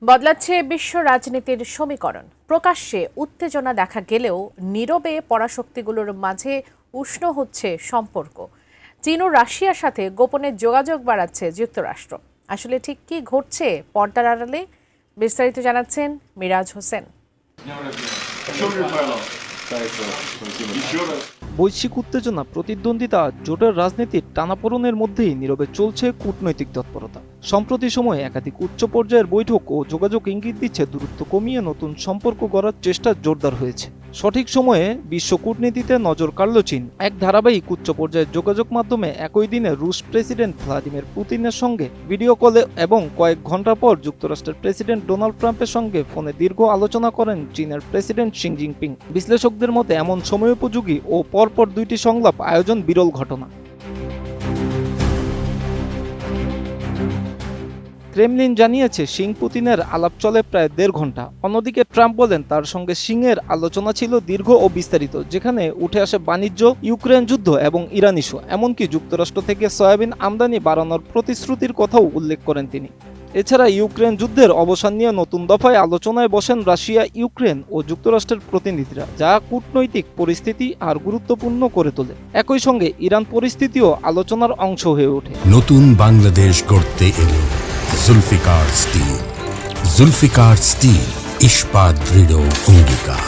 বদলাচ্ছে বিশ্ব রাজনীতির সমীকরণ। প্রকাশ্যে উত্তেজনা দেখা গেলেও নীরবে পরাশক্তিগুলোর মাঝে উষ্ণ হচ্ছে সম্পর্ক। চীন ও রাশিয়ার সাথে গোপনে যোগাযোগ বাড়াচ্ছে যুক্তরাষ্ট্র। আসলে ঠিক কি ঘটছে পর্দার আড়ালে? বিস্তারিত জানাচ্ছেন মিরাজ হোসেন। বৈশ্বিক উত্তেজনা, প্রতিদ্বন্দ্বিতা, জোটের রাজনীতির টানাপোড়েনের মধ্যেই নীরবে চলছে কূটনৈতিক তৎপরতা। সম্প্রতি সময়ে একাধিক উচ্চ পর্যায়ের বৈঠক ও যোগাযোগ ইঙ্গিত দিচ্ছে দূরত্ব কমিয়ে নতুন সম্পর্ক গড়ার চেষ্টা জোরদার হয়েছে। সঠিক সময়ে বিশ্ব কূটনীতিতে নজর কাড়ল চীন। এক ধারাবাহিক উচ্চ পর্যায়ের যোগাযোগ মাধ্যমে একই দিনে রুশ প্রেসিডেন্ট ভ্লাদিমির পুতিনের সঙ্গে ভিডিও কলে এবং কয়েক ঘন্টা পর যুক্তরাষ্ট্রের প্রেসিডেন্ট ডোনাল্ড ট্রাম্পের সঙ্গে ফোনে দীর্ঘ আলোচনা করেন চীনের প্রেসিডেন্ট শি জিনপিং। বিশ্লেষকদের মতে এমন সময়োপযোগী ও পরপর দুইটি সংলাপ আয়োজন বিরল ঘটনা। ক্রেমলিন জানিয়েছে সিং পুতিনের আলাপ চলে প্রায় 1.5 ঘন্টা। অন্যদিকে ট্রাম্প বলেন তার সঙ্গে সিংয়ের আলোচনা ছিল দীর্ঘ ও বিস্তারিত, যেখানে উঠে আসে বাণিজ্য, ইউক্রেন যুদ্ধ এবং ইরান ইস্যু। এমনকি যুক্তরাষ্ট্র থেকে সয়াবিন আমদানি বাড়ানোর প্রতিশ্রুতির কথাও উল্লেখ করেন তিনি। এছাড়া ইউক্রেন যুদ্ধের অবসান নিয়ে নতুন দফায় আলোচনায় বসেন রাশিয়া, ইউক্রেন ও যুক্তরাষ্ট্রের প্রতিনিধিরা, যা কূটনৈতিক পরিস্থিতি আর গুরুত্বপূর্ণ করে তোলে। একই সঙ্গে ইরান পরিস্থিতিও আলোচনার অংশ হয়ে ওঠে। নতুন বাংলাদেশ গড়তে এলো জুলফিকার স্টিল। জুলফিকার স্টিল, ইস্পাত দৃঢ় অঙ্গীকার।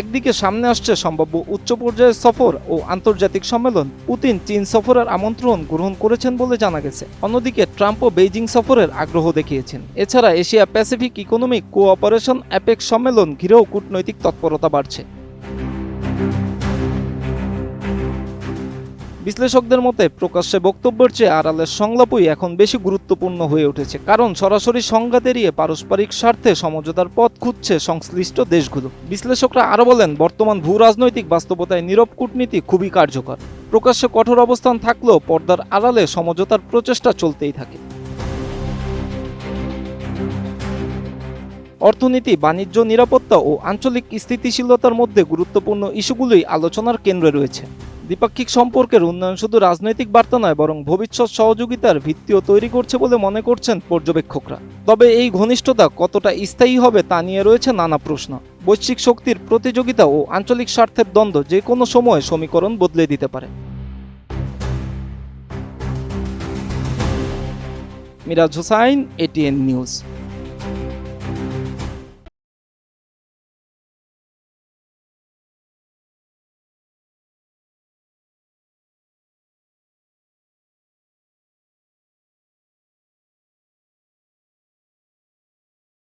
একদিকে সামনে আসছে সম্ভাব্য উচ্চ পর্যায়ের সফর ও আন্তর্জাতিক সম্মেলন। পুতিন চীন সফরের আমন্ত্রণ গ্রহণ করেছেন বলে জানা গেছে। অন্যদিকে ট্রাম্পও বেইজিং সফরের আগ্রহ দেখিয়েছেন। এছাড়া Asia Pacific economic cooperation apex সম্মেলন ঘিরেও কূটনৈতিক তৎপরতা বাড়ছে। বিশ্লেষকদের মতে প্রকাশ্যে বক্তব্যের চেয়ে আড়ালের সংলাপই এখন বেশি গুরুত্বপূর্ণ হয়ে উঠেছে, কারণ সরাসরি সংঘাত এড়িয়ে পারস্পরিক স্বার্থে সমঝোতার পথ খুঁজছে সংশ্লিষ্ট দেশগুলো। বিশ্লেষকরা আরও বলেন, বর্তমান ভূ রাজনৈতিক বাস্তবতায় নীরব কূটনীতি খুবই কার্যকর। প্রকাশ্যে কঠোর অবস্থান থাকলেও পর্দার আড়ালে সমঝোতার প্রচেষ্টা চলতেই থাকে। অর্থনীতি, বাণিজ্য, নিরাপত্তা ও আঞ্চলিক স্থিতিশীলতার মধ্যে গুরুত্বপূর্ণ ইস্যুগুলোই আলোচনার কেন্দ্রে রয়েছে। দ্বিপাক্ষিক সম্পর্কের উন্নয়ন শুধু রাজনৈতিক বার্তা নয়, বরং ভবিষ্যৎ সহযোগিতার ভিত্তিও তৈরি করছে বলে মনে করছেন পর্যবেক্ষকরা। তবে এই ঘনিষ্ঠতা কতটা স্থায়ী হবে তা নিয়ে রয়েছে নানা প্রশ্ন। বৈশ্বিক শক্তির প্রতিযোগিতা ও আঞ্চলিক স্বার্থের দ্বন্দ্ব যে কোনো সময় সমীকরণ বদলে দিতে পারে। মিরাজ হোসাইন, এটিএন নিউজ।